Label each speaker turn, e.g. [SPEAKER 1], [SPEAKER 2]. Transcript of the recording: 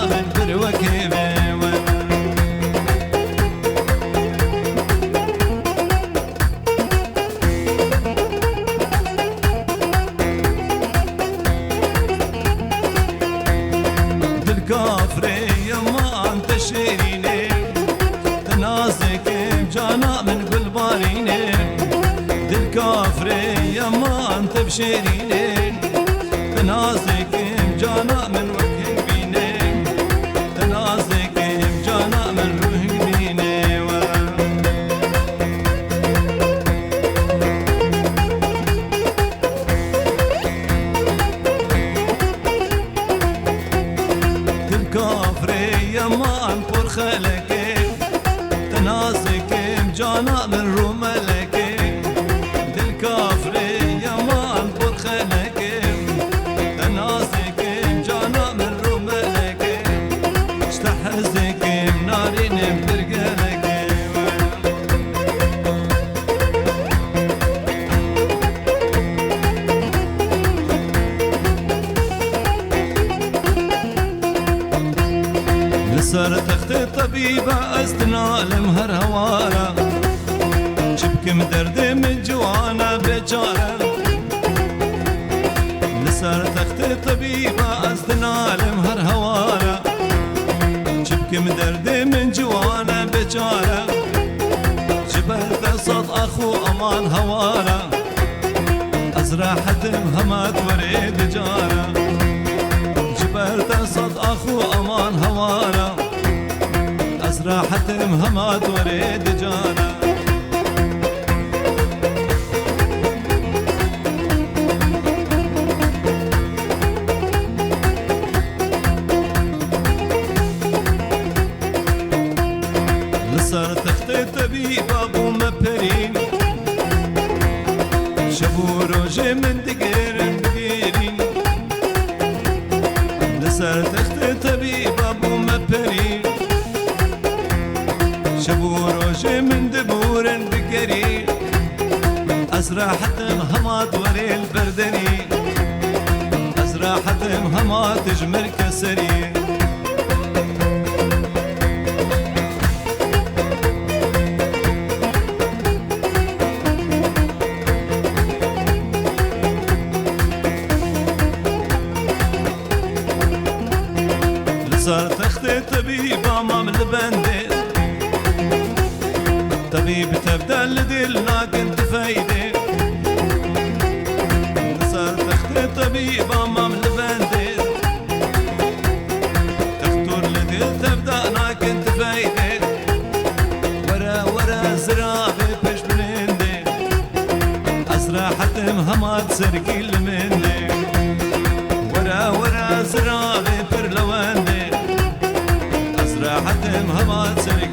[SPEAKER 1] من بروكي بالكافري يما انت شيريني تنازك جانا من قلباريني بالكافري يما انت بشيريني تنازك جانا من وجهك بيني تنازك جانا من روحك بيني الكافري يما انبر خلك تنازك جانا من روملك الكافري يما انبر خلك تنازك جانا من روملك اشتحزك نارين بدرقلك لسر تخت طبيبة استنا لمهر هوارا شبك مدرد من جوانا بجارة لسر تخت طبيبة استنا لمهر هوارا شبك مدرد من جوانا بجارة جبلت صد أخو أمان هوارا أزرع حتم همات وريد جارة جبلت صد أخو أمان هوارا أزرع حتم همات وريد جارة لسر تخت طبيبة بو مبرين شبو روجي من دقيرن بقيرين لسر تخت طبيبة بو مبرين شبو روجي من دبورن بقيرين أزرع حتم همات وري البردني أزرع حتم همات جمر كسرين صار تخت طبيبة ما من البندي طبيب تبدأ لدلنا كنت فايدة صار تخت طبيبة ما من البندي تختور لدل تبدأنا كنت فايدة ورا زرابي بش بلندي أسرع حتم همات سرقيل مني ورا زرابي برلواندي حتم همات سرق